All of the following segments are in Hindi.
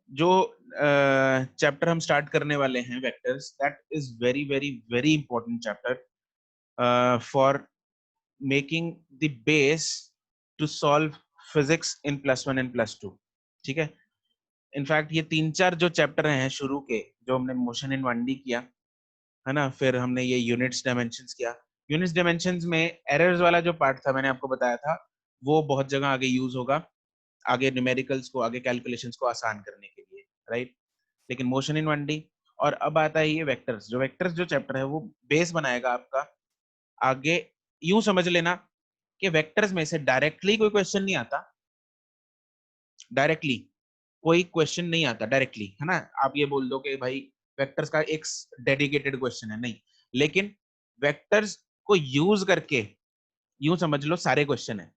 जो चैप्टर हम स्टार्ट करने वाले हैं vectors, that is very very very important chapter for making the base to solve physics in +1 and +2। ठीक है, इनफैक्ट ये 3-4 जो चैप्टर हैं शुरू के, जो हमने मोशन इन 1D किया है ना, फिर हमने ये यूनिट्स डायमेंशंस किया। यूनिट्स डायमेंशंस में एरर्स वाला जो पार्ट था मैंने आपको बताया था, वो बहुत जगह आगे यूज होगा, आगे न्यूमेरिकल्स को, आगे कैलकुलेशंस को आसान करने के लिए, राइट। लेकिन मोशन इन 1D, और अब आता है ये वेक्टर्स। जो वेक्टर्स जो चैप्टर है वो बेस बनाएगा आपका आगे। यूं समझ लेना कि वेक्टर्स में से डायरेक्टली कोई क्वेश्चन नहीं आता, डायरेक्टली कोई क्वेश्चन नहीं आता डायरेक्टली, है ना। आप ये बोल दो कि भाई वेक्टर्स का एक डेडिकेटेड क्वेश्चन है, नहीं। लेकिन वेक्टर्स को यूज करके यूं समझ लो सारे क्वेश्चन है।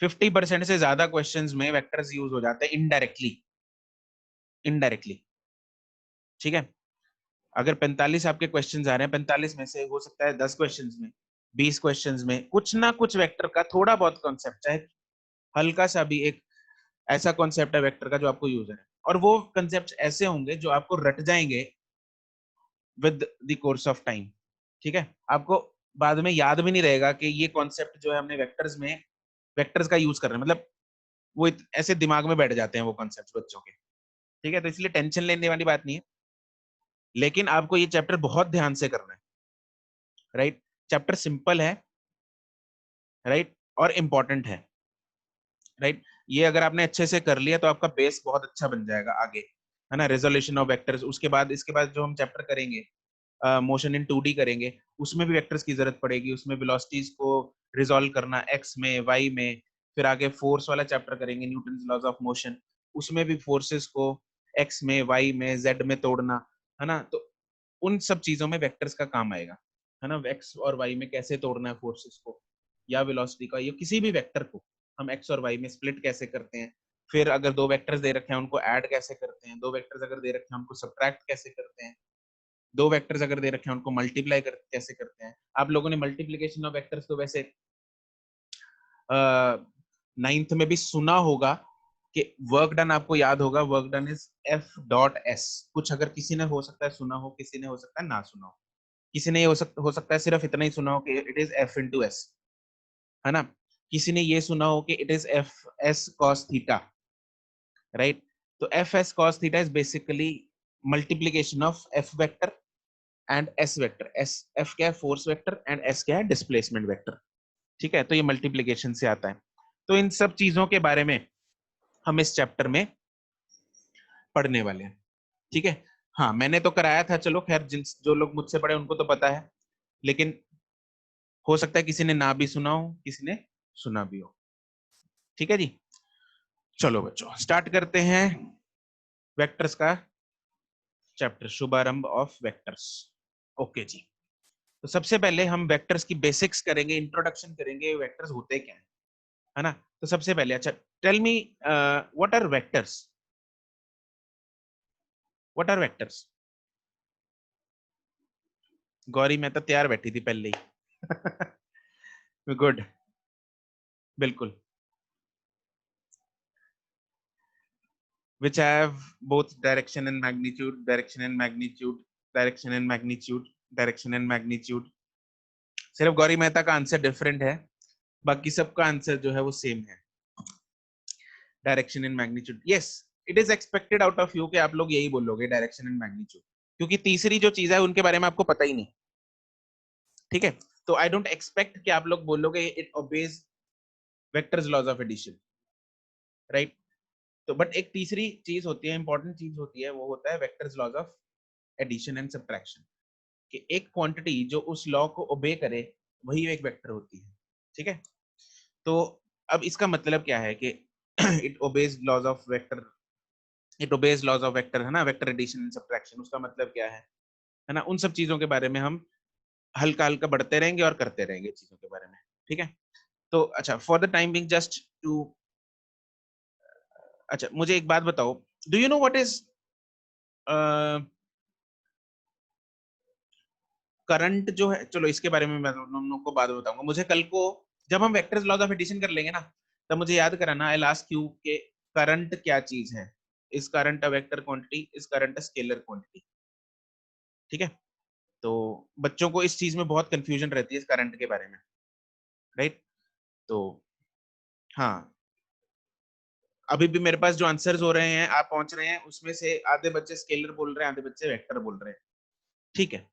50% से ज्यादा क्वेश्चंस में वेक्टर्स यूज हो जाते हैं इनडायरेक्टली, इनडायरेक्टली। ठीक है, अगर 45 आपके क्वेश्चंस आ रहे हैं, 45 में से हो सकता है 10 क्वेश्चंस में, 20 क्वेश्चंस में कुछ ना कुछ वेक्टर का थोड़ा बहुत कॉन्सेप्ट, चाहे हल्का सा भी एक ऐसा कॉन्सेप्ट है वेक्टर का जो आपको यूज है। और वो कॉन्सेप्ट ऐसे होंगे जो आपको रट जाएंगे with the course of time. ठीक है, आपको बाद में याद भी नहीं रहेगा कि ये कॉन्सेप्ट जो है हमने वेक्टर्स में, वेक्टर्स का यूज कर रहे हैं, मतलब वो ऐसे दिमाग में बैठ जाते हैं वो कॉन्सेप्ट बच्चों के। ठीक है, तो इसलिए टेंशन लेने वाली बात नहीं है, लेकिन आपको ये चैप्टर बहुत ध्यान से करना है, राइट। चैप्टर सिंपल है, राइट, और इम्पोर्टेंट है, राइट। ये अगर आपने अच्छे से कर लिया तो आपका बेस बहुत अच्छा बन जाएगा आगे, है ना। रेजोल्यूशन ऑफ वेक्टर्स, उसके बाद इसके बाद जो हम चैप्टर करेंगे मोशन इन 2D करेंगे, उसमें भी वेक्टर्स की जरूरत पड़ेगी। उसमें वेलोसिटीज को रिजोल्व करना एक्स में, वाई में। फिर आगे फोर्स वाला चैप्टर करेंगे, न्यूटन लॉज ऑफ मोशन, उसमें भी फोर्सेस को एक्स में, वाई में, जेड में तोड़ना, है ना। तो उन सब चीजों में वेक्टर्स का काम आएगा, है ना। एक्स और वाई में कैसे तोड़ना है फोर्सेस को, या वेलोसिटी का, या किसी भी वेक्टर को हम एक्स और वाई में स्प्लिट कैसे करते हैं। फिर अगर दो वेक्टर्स दे रखे हैं उनको ऐड कैसे करते हैं, दो वेक्टर्स अगर दे रखे हैं उनको सब्ट्रैक्ट कैसे करते हैं, दो वेक्टर्स अगर दे रखे हैं उनको मल्टीप्लाई कैसे करते हैं। आप लोगों ने मल्टीप्लीकेशन ऑफ वेक्टर्स तो वैसे 9th में भी सुना होगा कि वर्क डन, आपको याद होगा वर्क डन इज F.S। कुछ अगर किसी ने हो सकता है सुना हो, किसी ने हो सकता है ना सुना हो, किसी ने हो सकता है सिर्फ इतना ही सुना हो कि इट इज F×S, है ना। किसी ने ये सुना हो कि it is F/S cos theta, right. तो F/S cos theta is basically multiplication of F vector and S vector. F क्या है, फोर्स वेक्टर, एंड S क्या है, डिस्प्लेसमेंट वेक्टर। ठीक है, तो ये मल्टीप्लीकेशन से आता है। तो इन सब चीजों के बारे में हम इस चैप्टर में पढ़ने वाले हैं। ठीक है, हाँ मैंने तो कराया था, चलो खैर, जिन जो लोग मुझसे पढ़े उनको तो पता है, लेकिन हो सकता है किसी ने ना भी सुना हो, किसी ने सुना भी हो। ठीक है जी, चलो बच्चों स्टार्ट करते हैं वेक्टर्स का चैप्टर, शुभारंभ ऑफ वेक्टर्स। ओके जी, तो सबसे पहले हम वेक्टर्स की बेसिक्स करेंगे, इंट्रोडक्शन करेंगे, वेक्टर्स होते क्या है ना। तो सबसे पहले, अच्छा tell me what are vectors, what are vectors. Gauri मैं तो तैयार बैठी थी पहले ही गुड, बिल्कुल। which have both direction and magnitude, direction and magnitude, direction and magnitude, direction and magnitude। सिर्फ गौरी मेहता का आंसर डिफरेंट है, बाकी सबका आंसर जो है वो सेम है, direction and magnitude. Yes, it is expected out of you कि आप लोग यही बोलोगे, डायरेक्शन एंड मैग्नीट्यूड, क्योंकि तीसरी जो चीज है उनके बारे में आपको पता ही नहीं। ठीक है, तो आई डोंट एक्सपेक्ट कि आप लोग बोलोगे it obeys vectors laws of addition, right. तो बट एक तीसरी चीज होती है, इंपॉर्टेंट चीज होती है, वो होता है vectors laws of addition and subtraction. कि एक क्वांटिटी जो उस लॉ को ओबे करे वही एक वेक्टर होती है। ठीक है, तो अब इसका मतलब क्या है कि it obeys laws of vector, it obeys laws of vector, है ना, वेक्टर एडिशन एंड सब्ट्रैक्शन। उसका मतलब क्या है ना, उन सब चीजों के बारे में हम हल्का हल्का बढ़ते रहेंगे और करते रहेंगे चीजों के बारे में। ठीक है, तो अच्छा for the time being just to, अच्छा मुझे एक बात बताओ, do you know what is current जो है, चलो इसके बारे में मैं तुम लोग को बाद में बताऊंगा। मुझे कल को जब हम वेक्टर्स लॉज ऑफ एडिशन कर लेंगे ना, तब मुझे याद कराना, आई लास्ट यू के करंट क्या चीज है, इस करंट अ वेक्टर क्वांटिटी, इस करंट अ स्केलर क्वांटिटी। ठीक है, तो बच्चों को इस चीज में बहुत कंफ्यूजन रहती है इस करंट के बारे में, राइट। तो हाँ, अभी भी मेरे पास जो आंसर्स हो रहे हैं, आप पहुंच रहे हैं, उसमें से आधे बच्चे स्केलर बोल रहे हैं, आधे बच्चे वेक्टर बोल रहे हैं। ठीक है,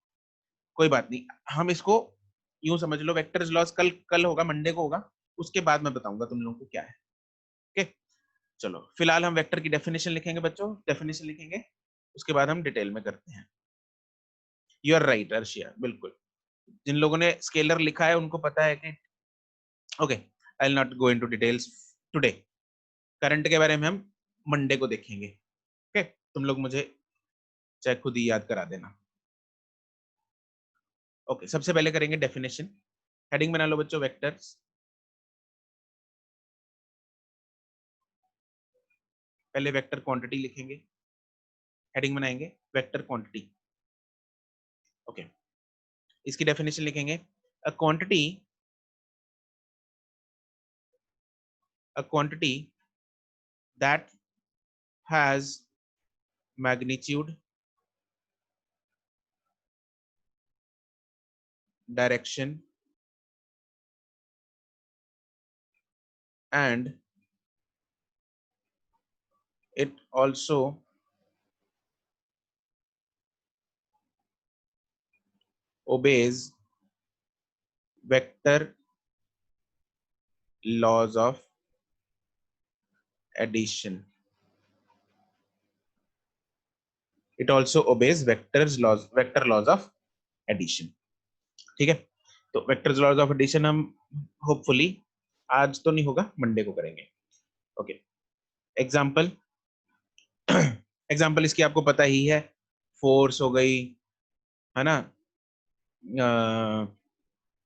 कोई बात नहीं, हम इसको यूं समझ लो, वेक्टर्स लॉस कल कल होगा, मंडे को होगा, उसके बाद मैं बताऊंगा तुम लोगों को क्या है। ओके, चलो फिलहाल हम वेक्टर की डेफिनेशन लिखेंगे बच्चों, डेफिनेशन लिखेंगे, उसके बाद हम डिटेल में करते हैं। यू आर राइट अर्शिया, बिल्कुल। जिन लोगों ने स्केलर लिखा है उनको पता है कि okay, I will not go into details today. Current के बारे में हम मंडे को देखेंगे। ओके, तुम लोग मुझे चाहे खुद ही याद करा देना। ओके, सबसे पहले करेंगे डेफिनेशन। हेडिंग बना लो बच्चों, वेक्टर्स। पहले वेक्टर क्वांटिटी लिखेंगे, हेडिंग बनाएंगे वेक्टर क्वांटिटी। ओके, इसकी डेफिनेशन लिखेंगे, a quantity, a quantity that has magnitude, direction, and it also obeys vector laws of addition. It also obeys vector laws of addition. ठीक है, तो वेक्टर्स लॉज ऑफ एडिशन हम होपफुली आज तो नहीं होगा, मंडे को करेंगे। ओके, एग्जांपल एग्जांपल इसकी आपको पता ही है, फोर्स हो गई, है ना,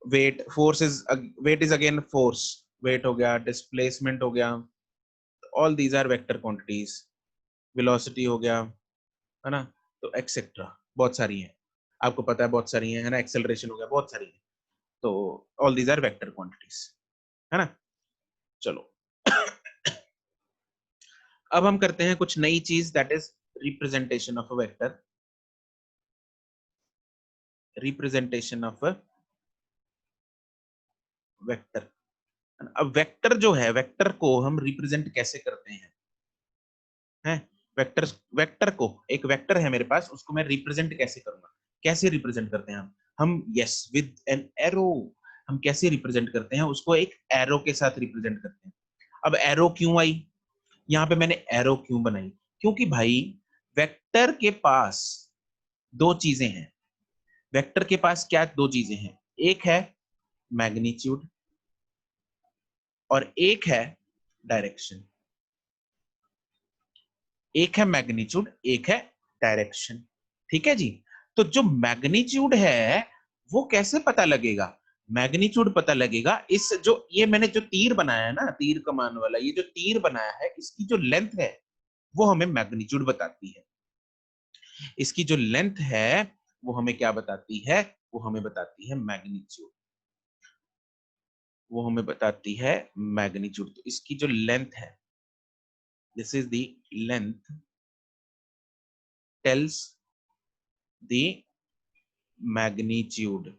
weight, force is, weight is again force, weight हो गया, डिस्प्लेसमेंट हो गया, all these are vector quantities, velocity हो गया, है ना, तो एक्सेट्रा बहुत सारी हैं, आपको पता है बहुत सारी हैं, है ना, एक्सेलरेशन हो गया, बहुत सारी है, तो all these are vector quantities, है ना। चलो अब हम करते हैं कुछ नई चीज, that is representation of a vector, representation of a vector. अब वेक्टर जो है, वेक्टर को हम रिप्रेजेंट कैसे करते हैं, हैं, वेक्टर, वेक्टर को, एक वेक्टर है मेरे पास, उसको मैं रिप्रेजेंट कैसे करूंगा, कैसे रिप्रेजेंट करते हैं हम यस विद एन एरो। हम कैसे रिप्रेजेंट करते हैं उसको, एक एरो के साथ रिप्रेजेंट करते हैं। अब एरो क्यों आई, यहाँ पे मैंने एरो क्यों बनाई, क्योंकि भाई वेक्टर के पास दो चीजें हैं, वेक्टर के पास क्या दो चीजें हैं, एक है मैग्नीट्यूड और एक है डायरेक्शन। एक है मैग्नीट्यूड, एक है डायरेक्शन। ठीक है जी, तो जो मैग्नीट्यूड है वो कैसे पता लगेगा, मैग्नीट्यूड पता लगेगा इस, जो ये मैंने जो तीर बनाया है ना, तीर कमान वाला, ये जो तीर बनाया है, इसकी जो लेंथ है वो हमें मैग्नीट्यूड बताती है। इसकी जो लेंथ है वो हमें क्या बताती है, वो हमें बताती है मैग्नीट्यूड, वो हमें बताती है मैग्नीट्यूड। तो इसकी जो लेंथ है, this is the length tells the magnitude,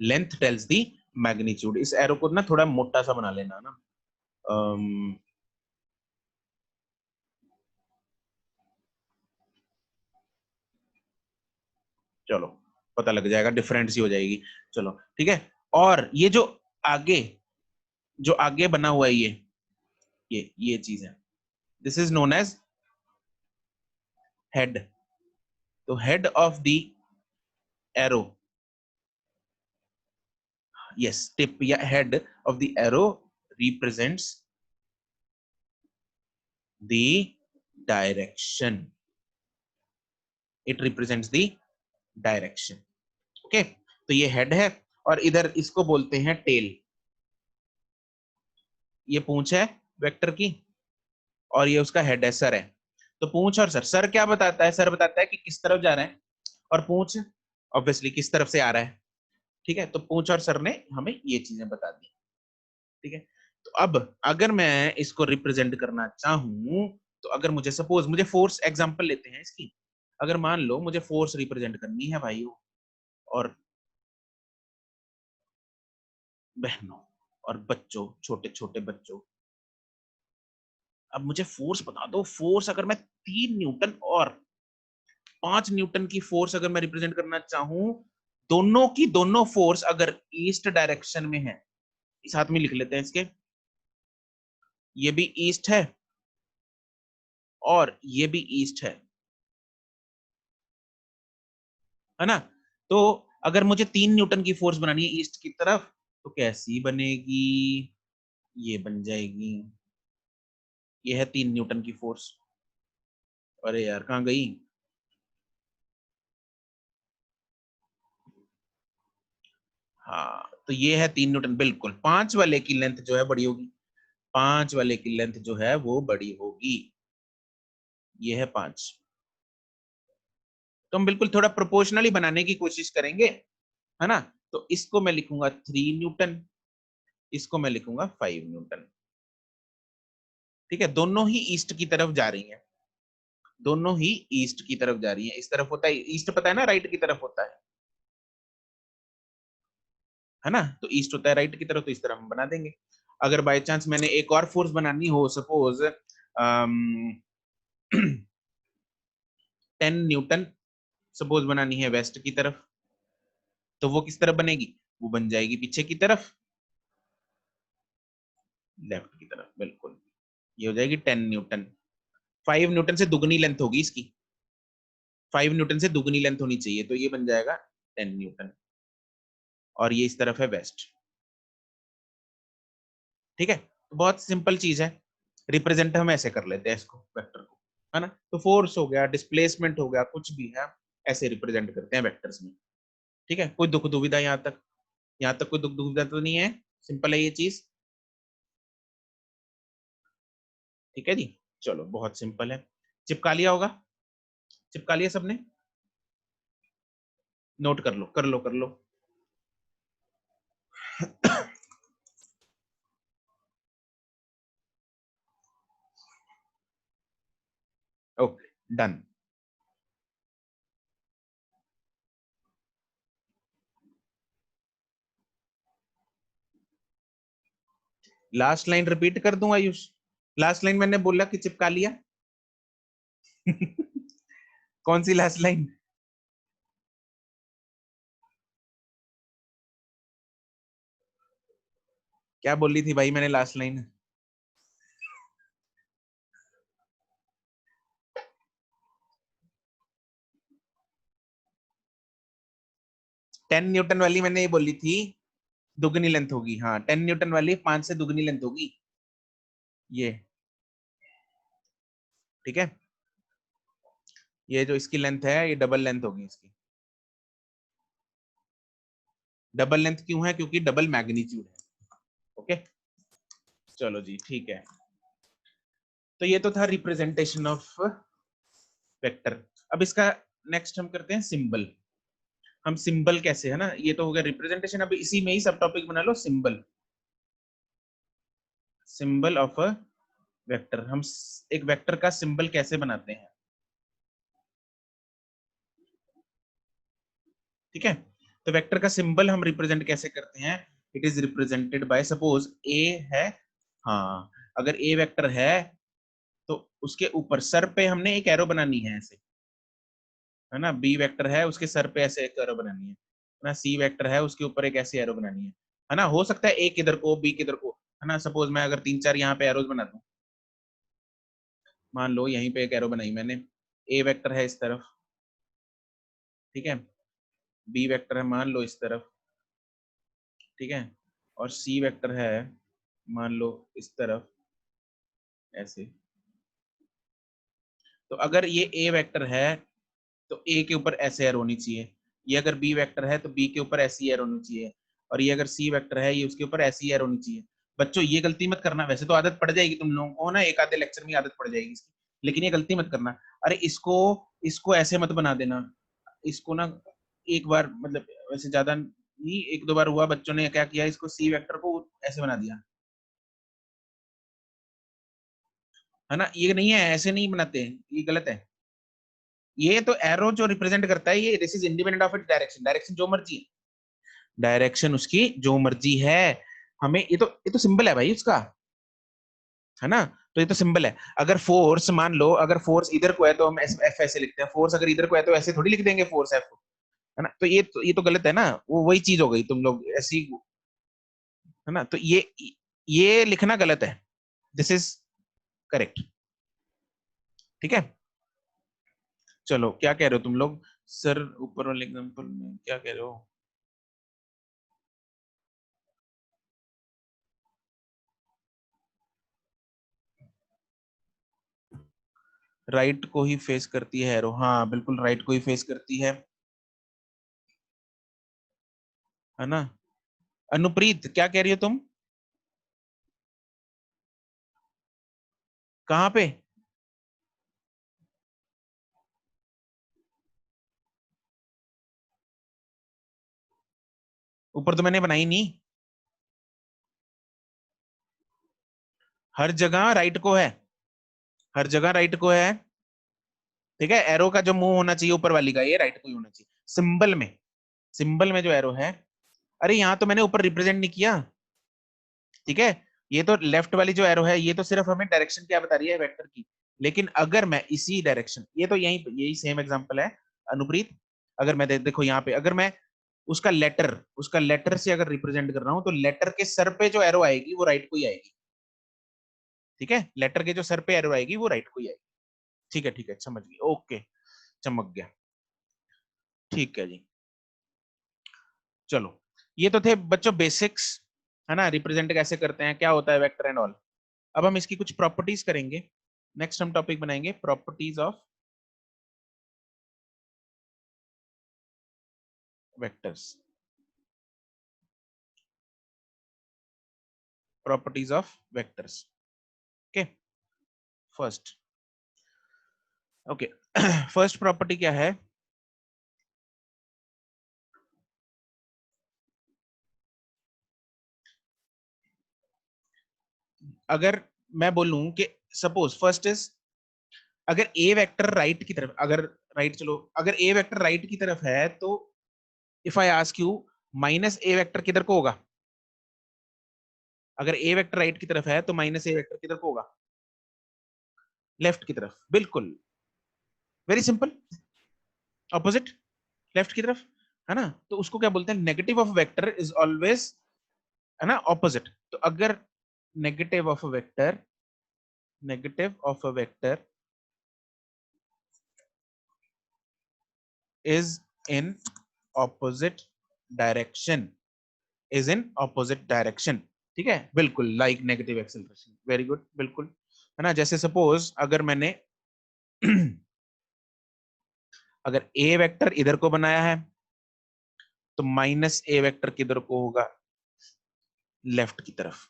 length tells the magnitude. इस एरो को ना थोड़ा मोटा सा बना लेना ना, चलो पता लग जाएगा, डिफरेंस ही हो जाएगी। चलो ठीक है, और ये जो आगे, जो आगे बना हुआ है ये चीज है, this is known as head. तो head of the arrow, yes, tip या head of the arrow represents the direction, it represents the direction. Okay, तो ये हेड है, और इधर इसको बोलते हैं टेल। ये पूंछ है वेक्टर की, और ये उसका हेड है, सर है। तो पूंछ और सर, सर क्या बताता है, सर बताता है कि किस तरफ जा रहे हैं, और पूंछ ऑब्वियसली किस तरफ से आ रहा है। ठीक है, तो पूंछ और सर ने हमें ये चीजें बता दी। ठीक है। तो अब अगर मैं इसको रिप्रेजेंट करना चाहूं, तो अगर मुझे सपोज मुझे फोर्स एग्जांपल लेते हैं इसकी, अगर मान लो मुझे फोर्स रिप्रेजेंट करनी है भाइयों और बहनों और बच्चों, छोटे छोटे बच्चों, अब मुझे फोर्स बता दो। फोर्स अगर मैं 3 न्यूटन और 5 न्यूटन की फोर्स अगर मैं रिप्रेजेंट करना चाहूं, दोनों की दोनों फोर्स अगर ईस्ट डायरेक्शन में है, इस हाथ में लिख लेते हैं इसके, ये भी ईस्ट है और ये भी ईस्ट है ना। तो अगर मुझे 3 न्यूटन की फोर्स बनानी है ईस्ट की तरफ, तो कैसी बनेगी, ये बन जाएगी, ये है 3 न्यूटन की फोर्स। अरे यार कहाँ गई, हाँ तो ये है 3 न्यूटन, बिल्कुल। 5 वाले की लेंथ जो है बड़ी होगी, 5 वाले की लेंथ जो है वो बड़ी होगी, ये है 5। तो हम बिल्कुल थोड़ा प्रोपोर्शनली बनाने की कोशिश करेंगे, है ना। तो इसको मैं लिखूंगा 3 न्यूटन, इसको मैं लिखूंगा 5 न्यूटन। ठीक है, दोनों ही ईस्ट की तरफ जा रही हैं, दोनों ही ईस्ट की तरफ जा रही हैं। इस तरफ होता है ईस्ट, पता है ना, राइट की तरफ होता है ना। तो ईस्ट होता है राइट की तरफ, तो इस तरह हम बना देंगे। अगर बाय चांस मैंने एक और फोर्स बनानी हो, सपोज 10 न्यूटन सपोज बनानी है वेस्ट की तरफ, तो वो किस तरफ बनेगी, वो बन जाएगी पीछे की तरफ, लेफ्ट की तरफ, बिल्कुल। ये हो जाएगी 10 न्यूटन। 5 न्यूटन से दुगनी लेंथ होगी इसकी, 5 न्यूटन से दुगनी लेंथ होनी चाहिए, तो ये बन जाएगा 10 न्यूटन। और ये इस तरफ है वेस्ट। ठीक है, तो बहुत सिंपल चीज है, रिप्रेजेंट हम ऐसे कर लेते हैं इसको, वेक्टर को, है ना। तो फोर्स हो गया, डिस्प्लेसमेंट हो गया, कुछ भी है, ऐसे रिप्रेजेंट करते हैं वेक्टर्स में। ठीक है, कोई दुख दुविधा यहाँ तक, यहाँ तक कोई दुख दुविधा तो नहीं है, सिंपल है ये चीज। ठीक है जी, चलो बहुत सिंपल है। चिपका लिया होगा, चिपका लिया सबने, नोट कर लो कर लो कर लो। Okay, done. Last line repeat कर दूं आयुष, लास्ट लाइन मैंने बोला कि चिपका लिया। कौन सी लास्ट लाइन, क्या बोली थी भाई मैंने लास्ट लाइन। 10 न्यूटन वाली मैंने ये बोली थी, दुगनी लेंथ होगी, हाँ 10 न्यूटन वाली 5 से दुगनी लेंथ होगी ये। ठीक है, ये जो इसकी लेंथ है ये डबल लेंथ होगी इसकी। डबल लेंथ क्यों है, क्योंकि डबल मैग्नीट्यूड है। ओके, चलो जी ठीक है। तो ये तो था रिप्रेजेंटेशन ऑफ वेक्टर। अब इसका नेक्स्ट हम करते हैं सिंबल। हम सिंबल कैसे, है ना, ये तो हो गया रिप्रेजेंटेशन, अब इसी में ही सब टॉपिक बना लो, symbol. Symbol of a vector, हम एक वेक्टर का सिंबल कैसे बनाते हैं। ठीक है, तो वेक्टर का सिंबल हम रिप्रेजेंट कैसे करते हैं, it is represented by, suppose A है, हाँ अगर ए वेक्टर है तो उसके ऊपर सर पे हमने एक एरो बनानी है ऐसे, है ना। बी वेक्टर है, उसके सर पे ऐसे एक एरो बनानी है ना। सी वेक्टर है, उसके ऊपर एक ऐसी एरो बनानी है ना। हो सकता है ए किधर को, बी किधर को, है ना। सपोज मैं अगर 3 4 यहाँ पे एरोज बना दूं, मान लो यहीं पे एक एरो बनाई मैंने, ए वेक्टर है इस तरफ, ठीक है, बी वेक्टर है मान लो इस तरफ, ठीक है, और सी वेक्टर है मान लो इस तरफ ऐसे। तो अगर ये ए वेक्टर है तो ए के ऊपर ऐसे एरो होनी चाहिए, ये अगर बी वेक्टर है तो बी के ऊपर ऐसी एरो होनी चाहिए, और ये अगर सी वेक्टर है ये उसके ऊपर ऐसी एरो होनी चाहिए। बच्चों ये गलती मत करना, वैसे तो आदत पड़ जाएगी तुम लोगों को ना, एक आधे लेक्चर में आदत पड़ जाएगी इसकी, लेकिन ये गलती मत करना। अरे इसको इसको ऐसे मत बना देना, इसको ना एक बार मतलब, वैसे ज्यादा नहीं, 1 2 बार हुआ, बच्चों ने क्या किया, इसको सी वेक्टर को ऐसे बना दिया, है ना, ये नहीं है, ऐसे नहीं बनाते, ये गलत है। ये तो एरो जो रिप्रेजेंट करता है, ये this is independent of it direction, direction जो मर्जी है, डायरेक्शन उसकी जो मर्जी है। हमें ये तो सिंबल है भाई उसका, है ना। तो ये तो सिंबल है। अगर फोर्स मान लो, अगर फोर्स इधर को है तो हम एफ ऐसे लिखते हैं, फोर्स अगर इधर को है तो ऐसे थोड़ी लिख देंगे फोर्स एफ, है ना। तो ये तो गलत है ना, वो वही चीज हो गई, तुम लोग ऐसी, है ना। तो ये लिखना गलत है, दिस इज करेक्ट। ठीक है, चलो क्या कह रहे हो तुम लोग, सर ऊपर वाले एग्जांपल में क्या कह रहे हो। राइट को ही फेस करती है एरो, हाँ बिल्कुल राइट को ही फेस करती है ना। अनुप्रीत क्या कह रही हो तुम, कहाँ पे। ऊपर तो मैंने बनाई नहीं, हर जगह राइट को है, हर जगह राइट को है। ठीक है, एरो का जो मुंह होना चाहिए ऊपर वाली का, ये राइट को ही होना चाहिए सिंबल में, सिंबल में जो एरो है। अरे यहाँ तो मैंने ऊपर रिप्रेजेंट नहीं किया, ठीक है। ये तो लेफ्ट वाली जो एरो है, ये तो सिर्फ हमें डायरेक्शन क्या बता रही है वेक्टर की। लेकिन अगर मैं इसी डायरेक्शन, ये तो यही सेम एग्जांपल है अनुप्रीत। अगर मैं देखो यहाँ पे, अगर मैं उसका लेटर से अगर रिप्रेजेंट कर रहा हूँ, तो लेटर के सर पे जो एरो आएगी वो राइट को ही आएगी। ठीक है, लेटर के जो सर पे एरो आएगी वो राइट को ही आएगी। ठीक है, ठीक है, समझ गई, ओके, चमक गया। ठीक है जी, चलो, ये तो थे बच्चों बेसिक्स, है ना, रिप्रेजेंट कैसे करते हैं, क्या होता है वेक्टर एंड ऑल। अब हम इसकी कुछ प्रॉपर्टीज करेंगे। नेक्स्ट हम टॉपिक बनाएंगे properties of vectors, properties of vectors. Okay, first, okay, first property क्या है। अगर मैं बोलूं कि सपोज फर्स्ट इज, अगर ए वेक्टर राइट की तरफ, अगर राइट, चलो अगर ए वेक्टर राइट की तरफ है, तो if I ask you, minus A vector किधर को होगा। अगर ए वेक्टर राइट की तरफ है तो माइनस ए वेक्टर किधर को होगा, लेफ्ट की तरफ, बिल्कुल, वेरी सिंपल, ऑपोजिट, लेफ्ट की तरफ, है ना। तो उसको क्या बोलते हैं, negative of vector is always, है ना, ऑपोजिट। तो अगर negative of a vector, negative of a vector is in opposite direction, is in opposite direction, ठीक है, बिल्कुल, like negative acceleration, very good, बिल्कुल, है ना। जैसे सपोज अगर मैंने अगर ए वेक्टर इधर को बनाया है, तो माइनस ए वेक्टर किधर को होगा, लेफ्ट की तरफ,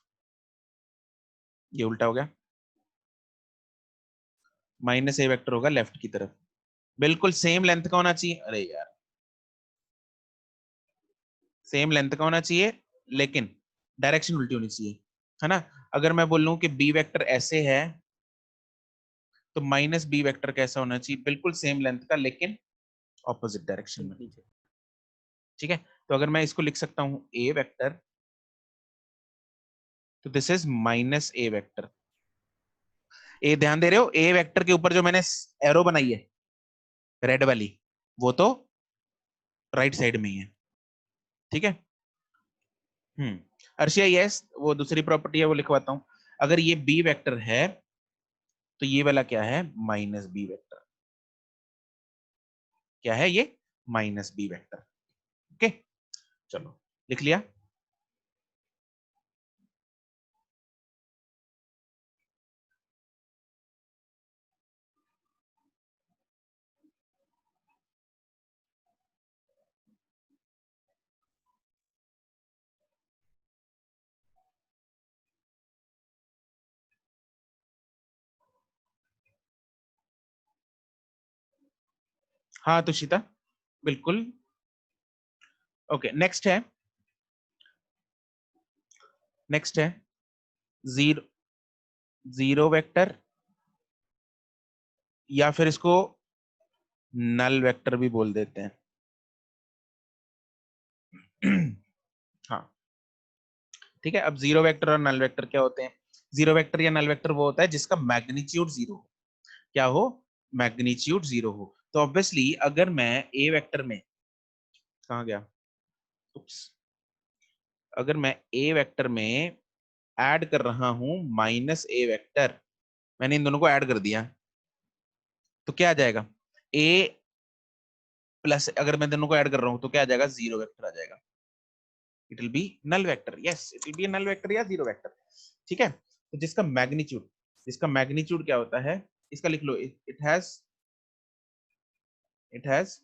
ये उल्टा हो गया, माइनस ए वेक्टर होगा लेफ्ट की तरफ, बिल्कुल सेम लेंथ का होना चाहिए, अरे यार, सेम लेंथ का होना चाहिए, लेकिन डायरेक्शन उल्टी होनी चाहिए, है ना। अगर मैं बोलूं कि बी वेक्टर ऐसे है, तो माइनस बी वेक्टर कैसा होना चाहिए, बिल्कुल सेम लेंथ का, लेकिन ऑपोजिट डायरेक्शन में, ठीक है। तो अगर मैं इसको लिख सकता हूं ए वेक्टर, तो this is minus A vector. ए ध्यान दे रहे हो, ए वेक्टर के ऊपर जो मैंने एरो बनाई है रेड वाली, वो तो राइट साइड में ही है, ठीक है। अर्शिया, यस, वो दूसरी प्रॉपर्टी है, वो लिखवाता हूं। अगर ये बी वेक्टर है, तो ये वाला क्या है, माइनस बी वेक्टर, क्या है ये, माइनस बी वेक्टर, ओके, चलो, लिख लिया। हाँ तुषिता, बिल्कुल, ओके, नेक्स्ट है जीरो, जीरो वेक्टर या फिर इसको नल वेक्टर भी बोल देते हैं। हाँ ठीक है। अब जीरो वेक्टर और नल वेक्टर क्या होते हैं? जीरो वेक्टर या नल वेक्टर वो होता है जिसका मैग्नीट्यूड जीरो हो। क्या हो? मैग्नीट्यूड जीरो हो। तो ऑब्वियसली अगर मैं ए वेक्टर में, कहाँ गया, उप्स, अगर मैं ए वेक्टर में ऐड कर रहा हूं माइनस ए वेक्टर, मैंने इन दोनों को ऐड कर दिया, तो क्या आ जाएगा? ए प्लस, अगर मैं दोनों को ऐड कर रहा हूं तो क्या आ जाएगा? जीरो वेक्टर आ जाएगा। It will be null vector, yes it will be null vector या जीरो वेक्टर। ठीक है। तो जिसका मैग्नीट्यूड क्या होता है, इसका लिख लो, it has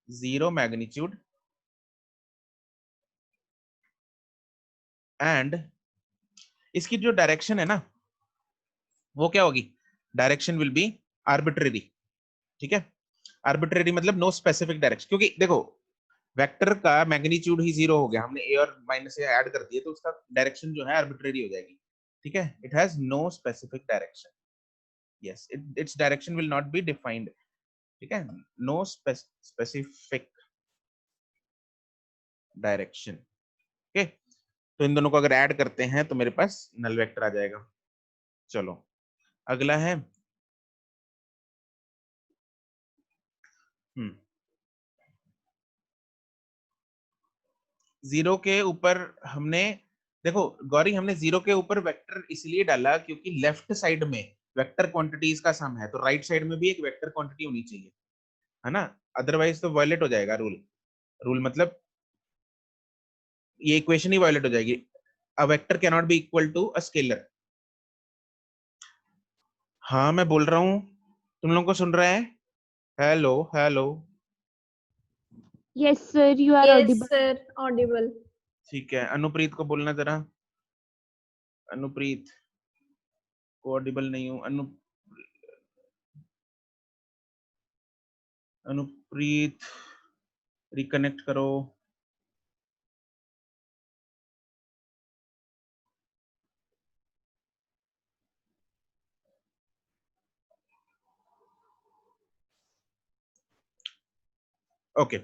zero magnitude and इसकी जो डायरेक्शन है ना वो क्या होगी? Direction will be arbitrary. ठीक है। आर्बिट्रेरी मतलब नो स्पेसिफिक डायरेक्शन, क्योंकि देखो वेक्टर का मैग्नीट्यूड ही जीरो हो गया, हमने ए और माइनस ए ऐड कर दिए तो उसका डायरेक्शन जो है आर्बिट्रेरी हो जाएगी। ठीक है। It has no specific direction, yes its direction will not be defined. ठीक है। No specific direction. ओके। तो इन दोनों को अगर ऐड करते हैं तो मेरे पास नल वेक्टर आ जाएगा। चलो अगला है जीरो के ऊपर हमने, देखो गौरी, हमने जीरो के ऊपर वेक्टर इसलिए डाला क्योंकि लेफ्ट साइड में वेक्टर क्वांटिटीज का सम है, तो राइट साइड में भी एक वेक्टर क्वांटिटी होनी चाहिए, है ना? अदरवाइज तो वायलेट हो जाएगा रूल। रूल मतलब ये इक्वेशन ही वायलेट हो जाएगी। A vector can not be equal to a scalar. हाँ मैं बोल रहा हूँ, तुम लोगों को सुन रहा है? Hello hello. Yes, sir, you are Yes, audible. sir. Audible. ठीक है, अनुप्रीत को बोलना जरा। अनुप्रीत को ऑडिबल नहीं हूँ। अनुप्रीत रिकनेक्ट करो। ओके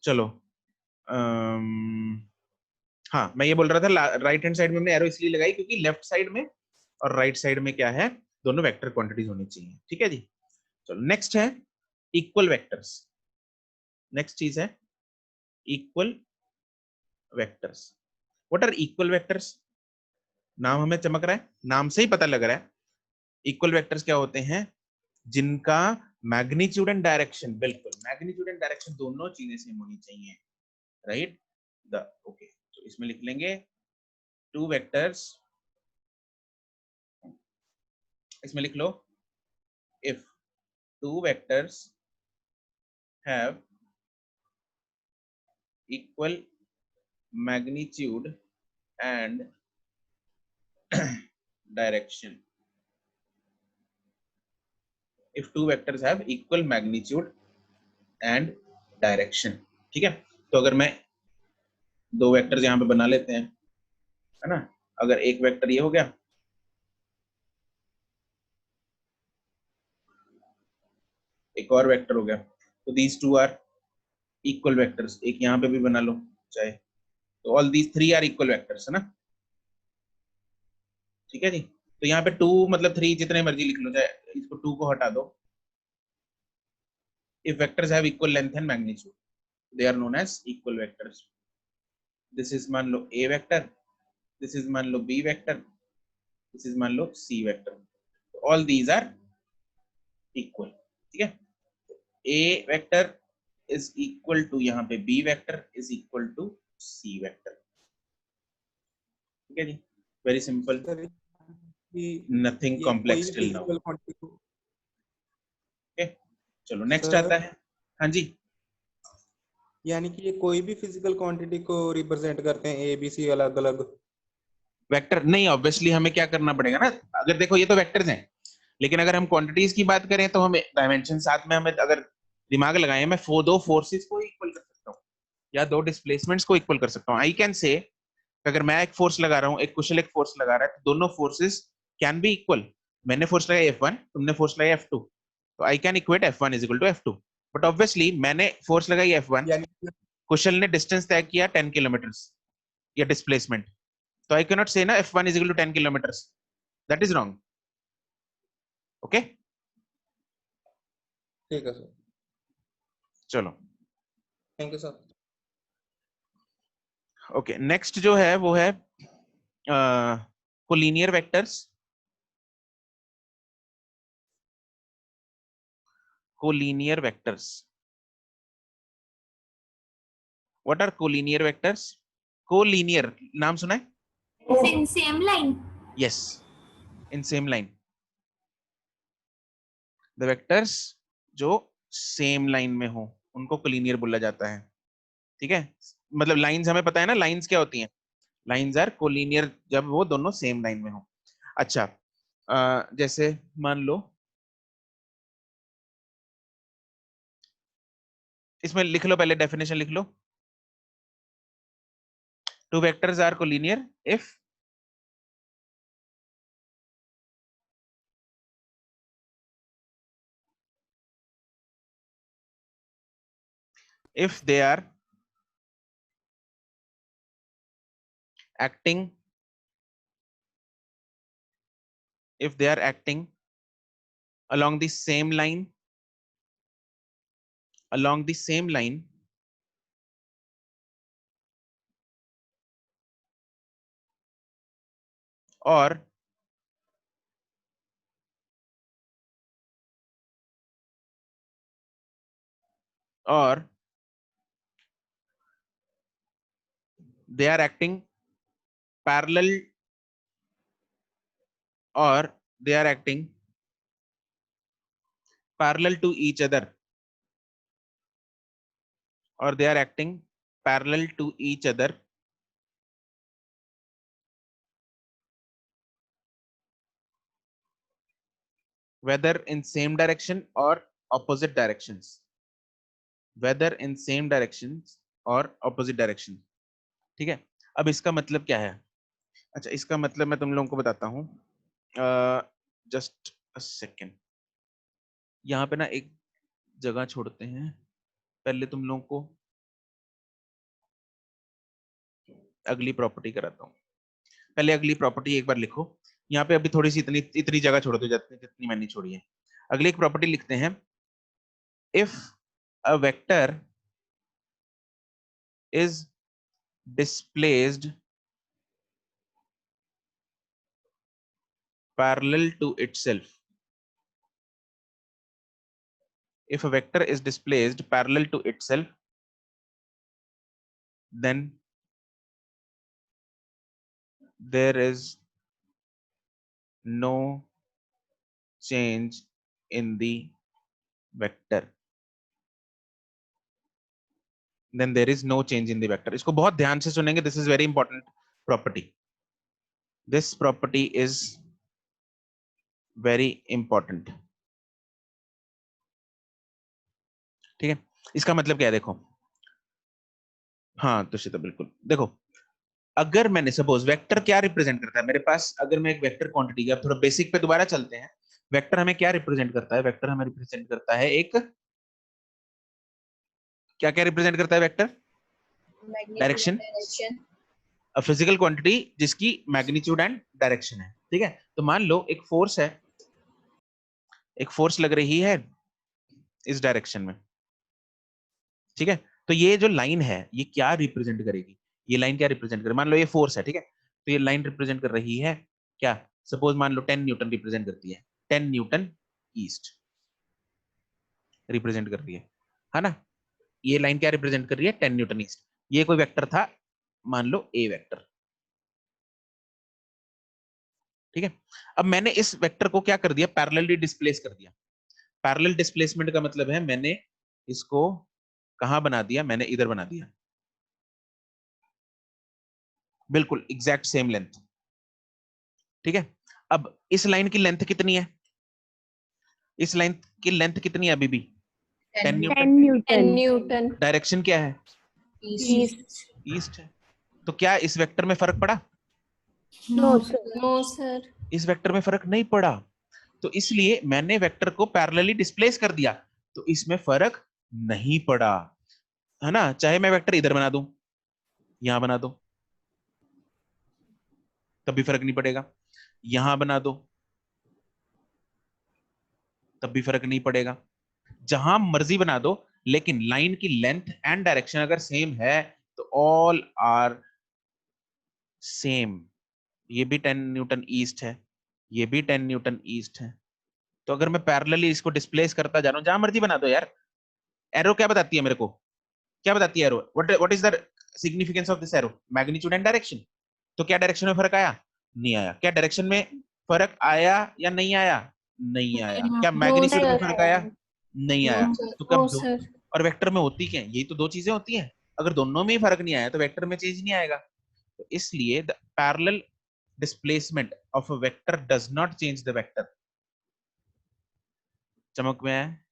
चलो। हाँ मैं ये बोल रहा था, राइट हैंड साइड में हमने एरो इसलिए लगाई क्योंकि लेफ्ट साइड में और राइट साइड में क्या है, दोनों वेक्टर क्वांटिटीज होनी चाहिए। ठीक है जी। चलो नेक्स्ट है इक्वल वेक्टर्स। नेक्स्ट चीज है equal vectors. What are equal vectors? नाम हमें चमक रहा है, नाम से ही पता लग रहा है। इक्वल वेक्टर्स क्या होते हैं? जिनका मैग्नीट्यूड एंड डायरेक्शन, बिल्कुल मैग्नीट्यूड एंड डायरेक्शन दोनों चीजें सेम होनी चाहिए, राइट? द ओके, तो इसमें लिख लेंगे टू वेक्टर्स, इसमें लिख लो if two vectors have equal magnitude and direction. If two vectors have equal magnitude and direction. ठीक है। तो अगर मैं दो वेक्टर्स यहाँ पे बना लेते हैं, है ना? अगर एक वेक्टर ये हो गया, एक और वेक्टर हो गया, तो these two are equal vectors। एक यहाँ पे भी बना लो चाहे, तो all these three are equal vectors, है ना? ठीक है जी। तो यहाँ पे टू मतलब थ्री जितने मर्जी लिख लो, चाहे इसको टू को हटा दो। If vectors have equal length and magnitude, they are known as equal vectors. This is मान लो a vector, this is मान लो b vector, this is मान लो c vector. All these are equal. ठीक है। a vector is equal to, यहाँ पे b vector is equal to c vector. ठीक है जी, very simple, nothing complex till now. Okay, चलो नेक्स्ट आता है। हाँ जी, यानी कि ये कोई भी फिजिकल क्वांटिटी को रिप्रेजेंट करते हैं, ए बी सी अलग अलग वेक्टर नहीं, ऑब्वियसली हमें क्या करना पड़ेगा ना, अगर देखो ये तो वेक्टर्स हैं, लेकिन अगर हम क्वांटिटीज की बात करें तो हमें डायमेंशन साथ में, हमें अगर दिमाग लगाए, मैं दो फोर्सेस को इक्वल कर सकता हूँ या दो डिस्प्लेसमेंट्स को इक्वल कर सकता हूँ। आई कैन से अगर मैं एक फोर्स लगा रहा हूँ, एक कुशल एक फोर्स लगा रहा है, तो दोनों फोर्सेस कैन बी इक्वल। मैंने फोर्स लगाई F1, तुमने फोर्स लगाई F2, तो I can equate F1 is equal to F2। But obviously मैंने फोर्स लगाई F1, यानी कुशल ने डिस्टेंस तय किया 10 किलोमीटर या डिस्प्लेसमेंट, तो आई कैन नॉट से ना F1 is equal to 10 kilometre, that is wrong. Okay, ठीक है सर, चलो thank you sir. Okay, next जो है वो है collinear vectors. Collinear vectors, what are collinear vectors? Collinear नाम सुना है? In same line. Yes, in same line. The vectors जो सेम लाइन में हो उनको कोलिनियर बोला जाता है। ठीक है, मतलब लाइंस हमें पता है ना, लाइंस क्या होती हैं? लाइंस आर कोलिनियर जब वो दोनों सेम लाइन में हो। अच्छा, जैसे मान लो इसमें लिख लो, पहले डेफिनेशन लिख लो। Two vectors are collinear if they are acting along the same line or they are acting parallel or they are acting parallel to each other or they are acting parallel to each other whether in same direction or opposite directions, whether in same directions or opposite direction। ठीक है, अब इसका मतलब क्या है? अच्छा, इसका मतलब मैं तुम लोगों को बताता हूँ, जस्ट अ सेकेंड। यहाँ पे ना एक जगह छोड़ते हैं, पहले तुम लोगों को अगली प्रॉपर्टी कराता हूँ। पहले अगली प्रॉपर्टी एक बार लिखो, यहाँ पे अभी थोड़ी सी इतनी इतनी जगह छोड़ दो जितनी मैंने छोड़ी है। अगली एक प्रॉपर्टी लिखते हैं, if a vector is displaced parallel to itself, if a vector is displaced parallel to itself, then there is no change in the vector, then there is no change in the vector। इसको बहुत ध्यान से सुनेंगे, this is very important property, this property is very important। ठीक है, इसका मतलब क्या है देखो, हाँ तुषिता बिल्कुल देखो, अगर मैंने सपोज वेक्टर क्या रिप्रेजेंट करता है मेरे पास, अगर मैं एक वेक्टर क्वांटिटी का थोड़ा बेसिक पे दोबारा चलते हैं, वेक्टर हमें क्या रिप्रेजेंट करता है? वेक्टर हमें रिप्रेजेंट करता है एक, क्या क्या रिप्रेजेंट करता है vector? Direction, a physical quantity जिसकी मैग्नीट्यूड एंड डायरेक्शन है। ठीक है, तो मान लो एक फोर्स है, एक फोर्स लग रही है इस डायरेक्शन में। ठीक है, तो ये जो लाइन है ये क्या रिप्रेजेंट करेगी? ये लाइन क्या रिप्रेजेंट करेगी? मान लो ये फोर्स है, ठीक है, तो ये लाइन रिप्रेजेंट कर रही है क्या? सपोज मान लो 10 न्यूटन रिप्रेजेंट करती है, 10 न्यूटन ईस्ट रिप्रेजेंट कर रही है ना? ये लाइन क्या रिप्रेजेंट कर रही है? 10 न्यूटन ईस्ट। ये कोई वेक्टर था, मान लो ए वेक्टर। ठीक है, अब मैंने इस वेक्टर को क्या कर दिया? पैरेलली डिस्प्लेस कर दिया। पैरेलल डिस्प्लेसमेंट का मतलब है मैंने इसको कहां बना दिया? मैंने इधर बना दिया, बिल्कुल एग्जैक्ट सेम लेंथ। ठीक है, अब इस लाइन की लेंथ कितनी है? इस लाइन की लेंथ कितनी है अभी भी? 10 न्यूटन। डायरेक्शन क्या है? ईस्ट है। तो क्या इस वेक्टर में फर्क पड़ा? No sir. इस वेक्टर में फर्क नहीं पड़ा। तो इसलिए मैंने वेक्टर को पैरेलली डिस्प्लेस कर दिया, तो इसमें फर्क नहीं पड़ा, है ना। चाहे मैं वेक्टर इधर बना दूं, यहां बना दो, तब भी फर्क नहीं पड़ेगा, यहां बना दो तब भी फर्क नहीं पड़ेगा, जहां मर्जी बना दो, लेकिन लाइन की लेंथ एंड डायरेक्शन अगर सेम है तो ऑल आर सेम। ये भी 10 न्यूटन ईस्ट है, ये भी 10 न्यूटन ईस्ट है। तो अगर मैं पैरेलली इसको डिस्प्लेस करता जा रहा हूं, जहां मर्जी बना दो यार। एरो क्या बताती है मेरे को, क्या बताती है arrow, what is the significance of this arrow, magnitude and direction. तो क्या डायरेक्शन में फर्क आया, नहीं आया। क्या डायरेक्शन में फर्क आया या नहीं आया, नहीं आया। क्या नो मैग्नीट्यूड में सर, फर्क आया, नहीं आया। नो सर, तो नो कब दो, सर। और वेक्टर में होती क्या है, यही तो दो चीजें होती हैं। अगर दोनों में ही फर्क नहीं आया तो वेक्टर में चेंज नहीं आएगा। तो इसलिए the parallel displacement of a vector does not change the vector. चमक में है,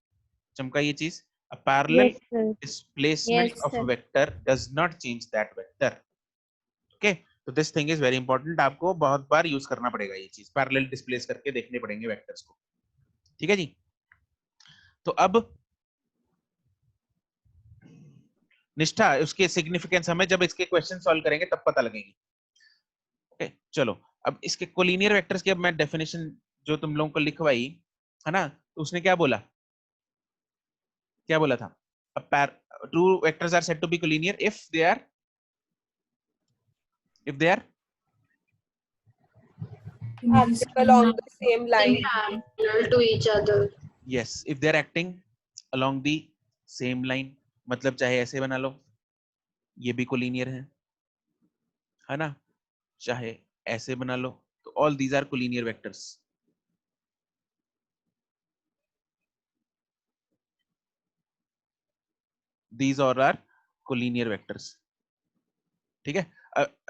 चमका ये चीज। A parallel Yes, sir. displacement Yes, of a sir. vector does not change that vector. Okay, तो this thing is very important, आपको बहुत बार यूज करना पड़ेगा ये चीज, पैरेलल डिस्प्लेस करके देखने पड़ेंगे वेक्टर्स को। ठीक है जी। तो अब निष्ठा, उसके सिग्निफिकेंस हमें जब इसके क्वेश्चन सॉल्व करेंगे तब पता लगेगी। ओके चलो, अब इसके कोलिनियर वेक्टर्स की अब मैं डेफिनेशन जो तुम लोगों को लिखवाई है ना, तो उसने क्या बोला, क्या बोला था, true vectors are said to be collinear if they are acting along the same line. Parallel to each other. yes, if they are acting along the same line, मतलब चाहे ऐसे बना लो, ये भी कोलिनियर है ना, चाहे ऐसे बना लो, तो all these are collinear vectors. These all are collinear vectors. ठीक है,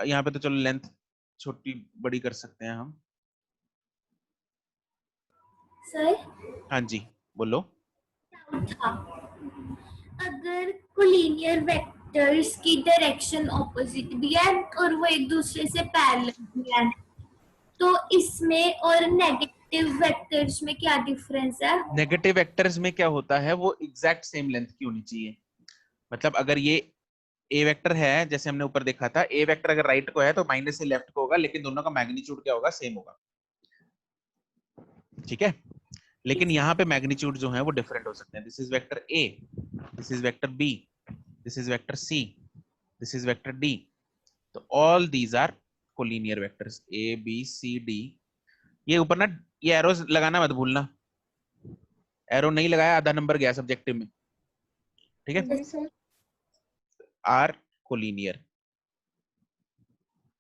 यहाँ पे तो चलो लेंथ छोटी बड़ी कर सकते हैं हम। सर, हाँ जी बोलो। था अगर कोलिनियर वेक्टर्स की डायरेक्शन ऑपोजिट भी है और वो एक दूसरे से पैरेलल भी है, तो इसमें और नेगेटिव वेक्टर्स में क्या डिफरेंस है? नेगेटिव वेक्टर्स में क्या होता है, वो एग्जैक्ट सेम लेंथ की होनी चाहिए। मतलब अगर ये ए वेक्टर है, जैसे हमने ऊपर देखा था, ए वेक्टर अगर राइट को है तो माइनस से लेफ्ट को होगा, लेकिन दोनों का मैग्नीट्यूड क्या होगा, सेम होगा। ठीक है, लेकिन यहाँ पे मैग्नीट्यूड जो है वो डिफरेंट हो सकते हैं। This is vector A, this is vector B, this is vector C, this is vector D. तो all these are collinear vectors, A B C D. ये ऊपर ना ये एरोस लगाना मत भूलना, एरो नहीं लगाया आधा नंबर गया सब्जेक्टिव में। ठीक है, जी सर। Are collinear.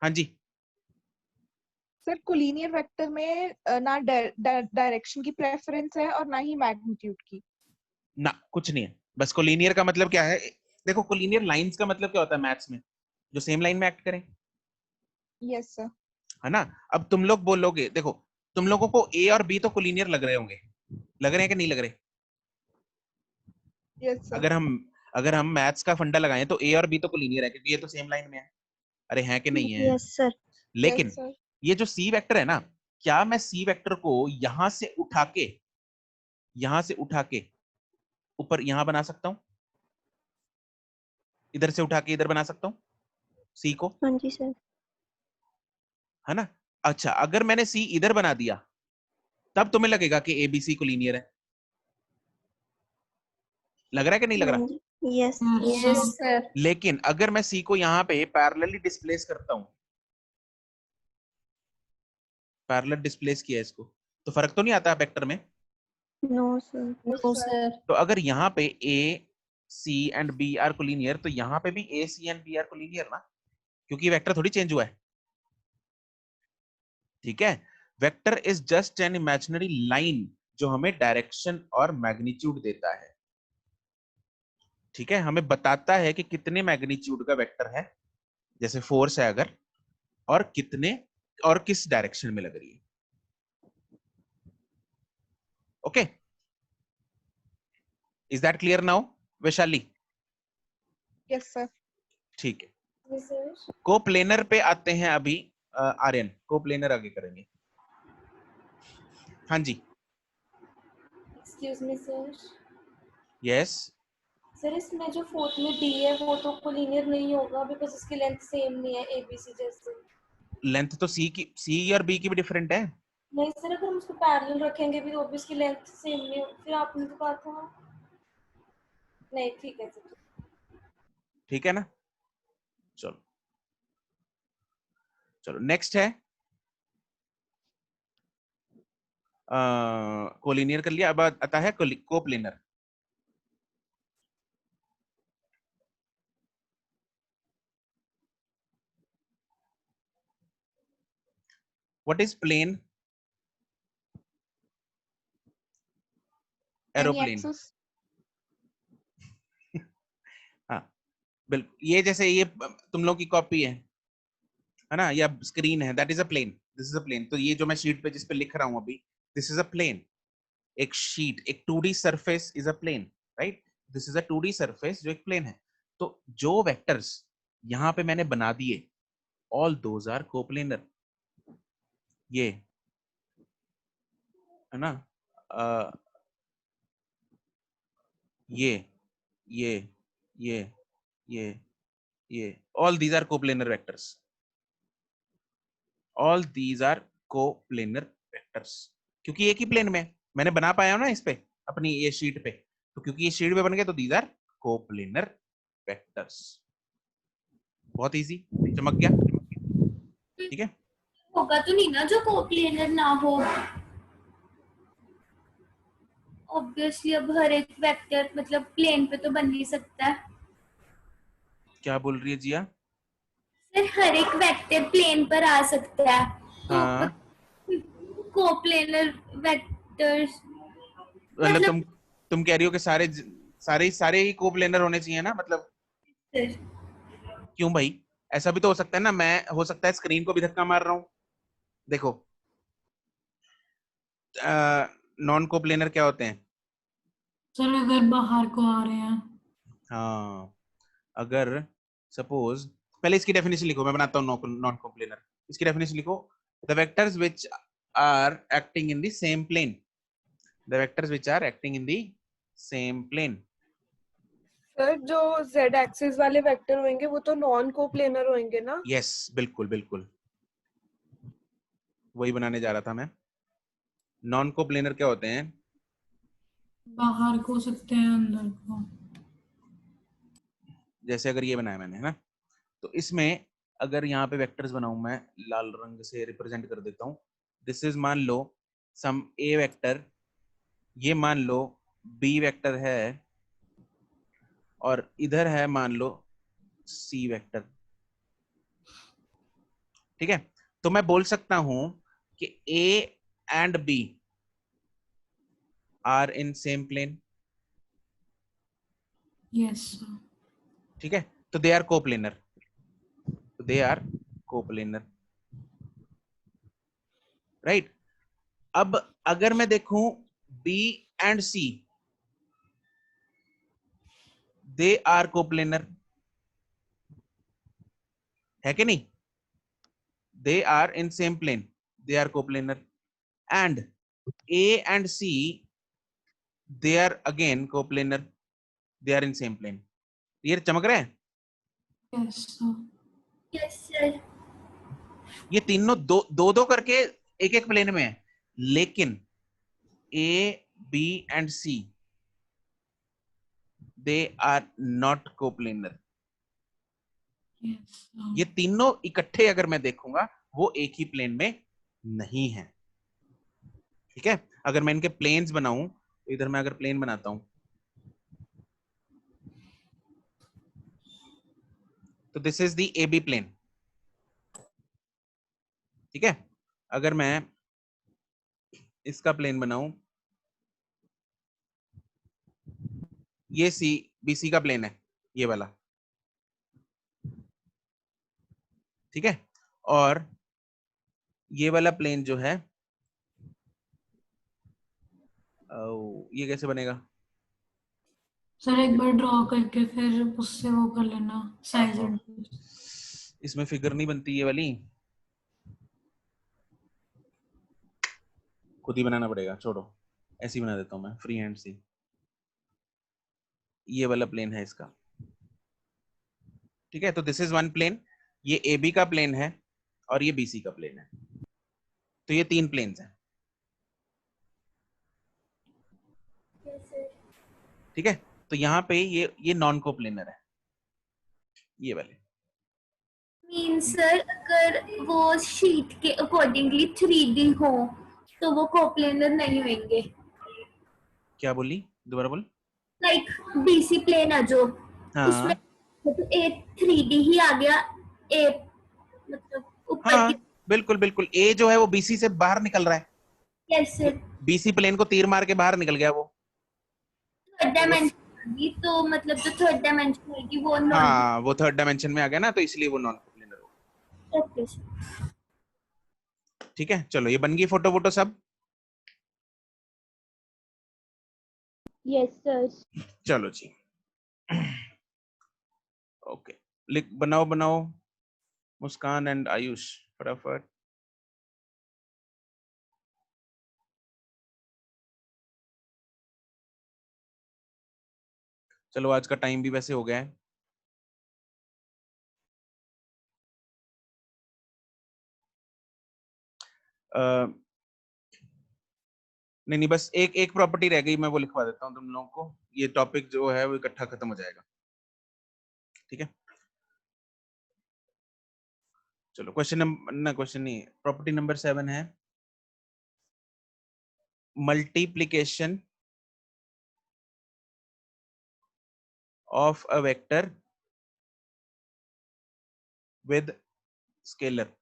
हाँ जी, सर कोलिनियर वेक्टर में ना डायरेक्शन की प्रेफरेंस है और ना ही मैग्नीट्यूड की। ना कुछ नहीं है, बस कोलिनियर का मतलब क्या है, देखो कोलिनियर लाइंस का मतलब क्या होता है मैथ्स में, जो सेम लाइन में एक्ट करें, यस सर। है ना। अब तुम लोग बोलोगे, देखो तुम लोगों को ए और बी तो कोलिनियर लग रहे होंगे, लग रहे हैं कि नहीं लग रहे। Yes sir. अगर हम मैथ्स का फंडा लगाएं तो ए और बी तो कोलिनियर है, क्योंकि ये तो सेम लाइन में है। अरे हैं कि नहीं है। Yes sir. लेकिन यस सर। ये जो सी वेक्टर है ना, क्या मैं सी वेक्टर को यहां से उठा के ऊपर यहां बना सकता हूं, इधर से उठा के इधर बना सकता हूं सी को, हाँ जी सर। है ना। अच्छा, अगर मैंने सी इधर बना दिया तब तुम्हें लगेगा कि एबीसी कोलिनियर है, लग रहा है कि नहीं लग रहा। Yes yes sir. लेकिन अगर मैं सी को यहाँ पे पैरेलली डिस्प्लेस करता हूं, पैरेलल डिस्प्लेस किया इसको, तो फर्क तो नहीं आता वेक्टर में। No sir. No sir. तो अगर यहाँ पे A C and B are collinear, तो यहाँ पे भी A C and B are collinear ना, क्योंकि वेक्टर थोड़ी चेंज हुआ है। ठीक है, vector is just an imaginary line जो हमें डायरेक्शन और मैग्नीट्यूड देता है। ठीक है, हमें बताता है कि कितने मैग्नीट्यूड का वेक्टर है, जैसे फोर्स है अगर, और कितने और किस डायरेक्शन में लग रही है। Okay, is that clear now Vaishali. Yes sir. ठीक है, कोप्लेनर पे आते हैं अभी। आर्यन कोप्लेनर आगे करेंगे। हाँ जी, excuse me sir, yes sir इसमें जो फोर्थ में डी है वो तो कोलिनियर नहीं होगा बिकॉज इसकी लेंथ सेम नहीं है एबीसी जैसे। लेंथ तो सी और बी की भी डिफरेंट है। नहीं सर, अगर हम उसको पैरेलल रखेंगे भी तो भी इसकी लेंथ सेम नहीं होगी, फिर आपने तो कहा था। नहीं ठीक है सर। ठीक है ना, चलो चलो नेक्स्ट है कोलिनियर कर लिया, अब आता है coplanar. What is plane? Aeroplane. Axis. हाँ बिल्कुल, ये जैसे ये तुम लोग की कॉपी है ना, या स्क्रीन है, that is a plane, this is a plane. तो ये जो मैं शीट पे जिस पे लिख रहा हूं अभी, दिस इज अ प्लेन। एक शीट, एक 2D surface is a plane, right? This is a 2D surface जो एक प्लेन है। तो जो वेक्टर्स यहां पे मैंने बना दिए, ऑल दोज आर कोप्लेनर। ये है ना, ये ये ये ये all these are coplanar vectors, all these are coplanar vectors, क्योंकि एक ही प्लेन में मैंने बना पाया हूं ना इस पे अपनी ये शीट पे, तो क्योंकि ये शीट पे बन गया तो these are coplanar vectors। बहुत इजी, चमक गया, ठीक है। होगा तो नहीं ना जो कोप्लेनर ना हो? ऑब्वियसली अब हर एक वेक्टर मतलब प्लेन पे तो बन नहीं सकता है क्या बोल रही है जिया? सर, हर एक वेक्टर प्लेन पर आ सकता है तो हाँ कोप्लेनर वेक्टर्स मतलब मतलब तुम कह रही हो कि सारे ही कोप्लेनर होने चाहिए ना, मतलब सर क्यों भाई? ऐसा भी तो हो सकता है ना, मैं हो सकता है स्क्रीन को भी धक्का मार रहा हूं, देखो नॉन कोप्लेनर क्या होते हैं? सर अगर बाहर को आ रहे हैं। हाँ, अगर सपोज, पहले इसकी डेफिनेशन लिखो, मैं बनाता हूँ नॉन कोप्लेनर। इसकी डेफिनेशन लिखो, the vectors which are acting in the same plane, the vectors which are acting in the same plane. Sir जो z एक्सिस वाले वेक्टर होंगे वो तो नॉन कोप्लेनर होंगे ना? यस बिल्कुल बिल्कुल, वही बनाने जा रहा था मैं। नॉन कोप्लेनर क्या होते हैं? बाहर को हो सकते हैं, अंदर को। जैसे अगर ये बनाया मैंने, है ना, तो इसमें अगर यहाँ पे वेक्टर्स बनाऊं, मैं लाल रंग से रिप्रेजेंट कर देता हूँ। दिस इज, मान लो सम ए वेक्टर, ये मान लो बी वेक्टर है, और इधर है मान लो सी वेक्टर, ठीक है। तो मैं बोल सकता हूं कि A and B are in same plane, yes sir. ठीक है, तो they are coplanar, they are coplanar, right. अब अगर मैं देखूं B and C, they are coplanar, है कि नहीं? They are in same plane, they are coplanar. And A and C, they are again coplanar, they are in same plane. ये चमक रहे हैं? Yes sir. Yes sir. ये तीनों दो दो करके एक एक प्लेन में है, लेकिन A B and C, they are not coplanar. Yes sir. ये तीनों इकट्ठे अगर मैं देखूंगा, वो एक ही प्लेन में नहीं है, ठीक है। अगर मैं इनके प्लेन्स बनाऊं, तो इधर मैं अगर प्लेन बनाता हूं, तो this is the A B plane, ठीक है। अगर मैं इसका प्लेन बनाऊं, ये सी बी सी का प्लेन है, ये वाला, ठीक है। और ये वाला प्लेन जो है, ये कैसे बनेगा? सर एक बार ड्रॉ करके फिर उससे वो कर लेना साइज आहो, एडजस्ट। इसमें फिगर नहीं बनती ये वाली, खुद ही बनाना पड़ेगा, छोड़ो। ऐसे ही बना देता हूँ मैं फ्री हैंड से। ये वाला प्लेन है इसका, ठीक है। तो दिस इज वन प्लेन, ये ए बी का प्लेन है और ये BC का प्लेन है। तो ये 3 प्लेन्स हैं, Yes, sir. ठीक है। तो यहाँ पे ये नॉन कोप्लेनर है, ये वाले। मीन सर अगर वो शीट के अकॉर्डिंगली 3D हो तो वो कोप्लेनर नहीं होंगे। क्या बोली, दोबारा बोल। लाइक BC प्लेन है जो, उसमें हाँ तो ए 3D ही आ गया, ए मतलब ऊपर की। हाँ बिल्कुल बिल्कुल, ए जो है वो BC से बाहर निकल रहा है, यस सर। BC प्लेन को तीर मार के बाहर निकल गया वो। थर्ड तो वो डायमेंशन, तो मतलब जो थर्ड डायमेंशन होगी वो नॉन। हाँ वो थर्ड डायमेंशन में आ गया ना, तो इसलिए वो नॉन कोप्लेनर हो। Okay sir. ठीक है, चलो ये बन गई फोटो वोटो सब। Yes sir. चलो जी ओके, लिख बनाओ बनाओ मुस्कान एंड आयुष फटाफट। चलो आज का टाइम भी वैसे हो गया है। नहीं नहीं, बस एक एक प्रॉपर्टी रह गई, मैं वो लिखवा देता हूँ तुम लोगों को। ये टॉपिक जो है वो इकट्ठा खत्म हो जाएगा, ठीक है। चलो क्वेश्चन नंबर ना, क्वेश्चन नहीं, प्रॉपर्टी नंबर 7 है multiplication of a vector with scalar.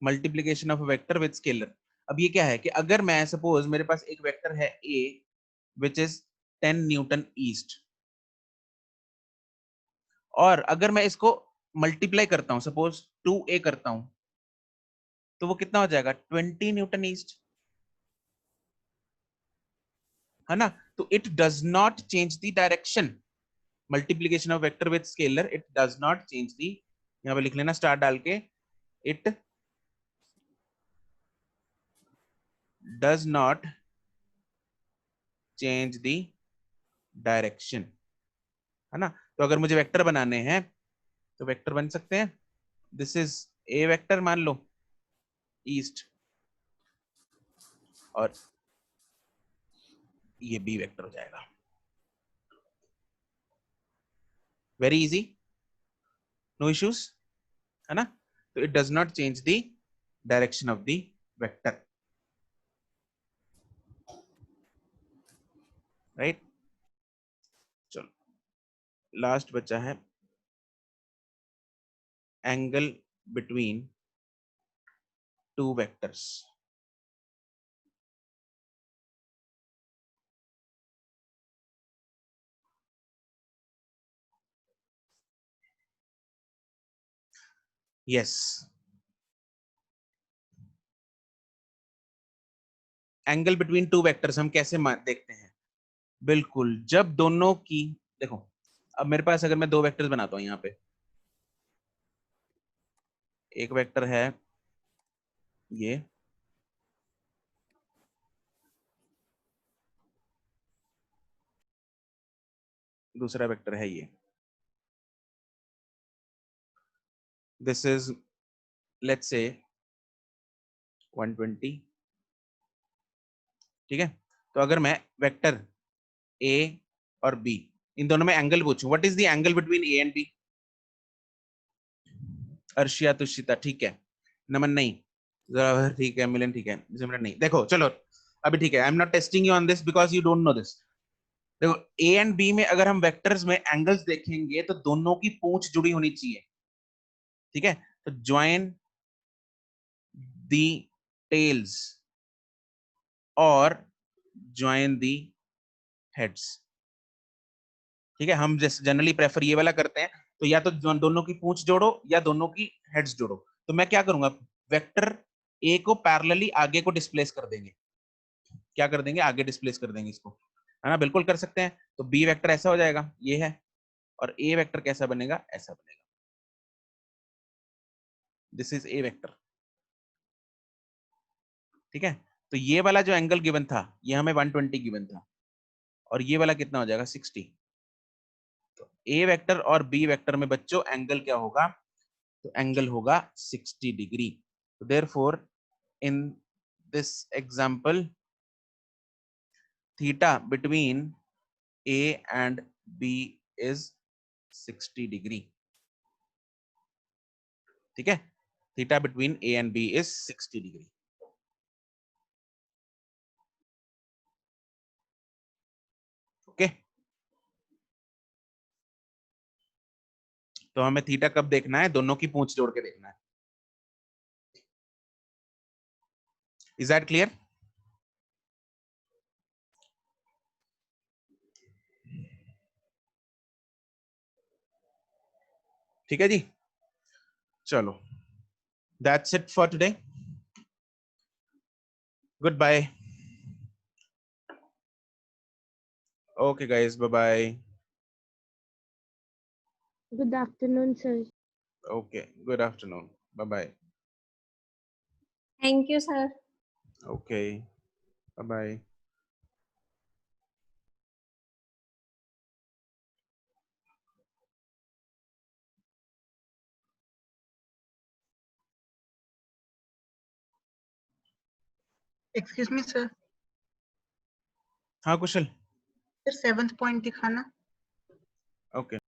Multiplication of a vector with scalar. अब ये क्या है कि अगर मैं सपोज मेरे पास एक वेक्टर है ए विच इज 10 न्यूटन ईस्ट, और अगर मैं इसको मल्टीप्लाई करता हूं, सपोज 2a करता हूं, तो वो कितना हो जाएगा, 20 न्यूटन ईस्ट, है ना। तो it does not change the direction. Multiplication of vector with scalar, it does not change the, यहां पे लिख लेना स्टार डाल के, it does not change the direction, है ना। तो अगर मुझे वेक्टर बनाने हैं तो वेक्टर बन सकते हैं, दिस इज ए वेक्टर मान लो ईस्ट, और ये बी वेक्टर हो जाएगा। वेरी इजी, नो इश्यूज, है ना। तो it does not change the direction of the vector, right. चलो लास्ट बचा है angle between two vectors. Yes, angle between two vectors हम कैसे देखते हैं, बिल्कुल जब दोनों की, देखो अब मेरे पास अगर मैं दो वेक्टर्स बनाता हूं, यहाँ पे एक वेक्टर है ये, दूसरा वेक्टर है ये, दिस इज लेट्स से 120, ठीक है। तो अगर मैं वेक्टर ए और बी, इन दोनों में एंगल पूछूं, what is the angle between A and B. Arshia Tushita ठीक है, नमन नहीं, जवाहर ठीक है, मिलन ठीक है, सिमरन नहीं। देखो चलो अभी ठीक है, I am not testing you on this because you don't know this. देखो ए एंड बी में अगर हम वेक्टर्स में एंगल्स देखेंगे तो दोनों की पूंछ जुड़ी होनी चाहिए, ठीक है। तो ज्वाइन दी टेल्स और ज्वाइन दी हेड्स, ठीक है। हम जैसे जनरली प्रेफर ये वाला करते हैं, तो या तो दोनों की पूंछ जोड़ो या दोनों की हेड्स जोड़ो। तो मैं क्या करूंगा, वेक्टर ए को पैरेलली आगे को डिस्प्लेस कर देंगे, क्या कर देंगे, आगे डिस्प्लेस कर देंगे इसको, है ना, बिल्कुल कर सकते हैं। तो बी वेक्टर ऐसा हो जाएगा, ये है, और ए वेक्टर कैसा बनेगा, ऐसा बनेगा, दिस इज ए वेक्टर, ठीक है। तो ये वाला जो एंगल गिवन था ये हमें 120 गिवन था, और ये वाला कितना हो जाएगा 60। तो ए वेक्टर और बी वेक्टर में बच्चों एंगल क्या होगा, तो एंगल होगा 60 डिग्री। तो therefore in this example theta between A and B is 60 degree. ठीक है, theta between A and B is 60 degree. Okay, तो हमें थीटा कब देखना है, दोनों की पूंछ जोड़ के देखना है। Is that clear? ठीक है जी, चलो, that's it for today, good bye. Okay guys, bye bye. Good afternoon, sir. Okay, good afternoon, bye bye. Thank you sir. Okay, bye bye. Excuse me sir, हाँ कुशल, सर 7th पॉइंट दिखाना। ओके।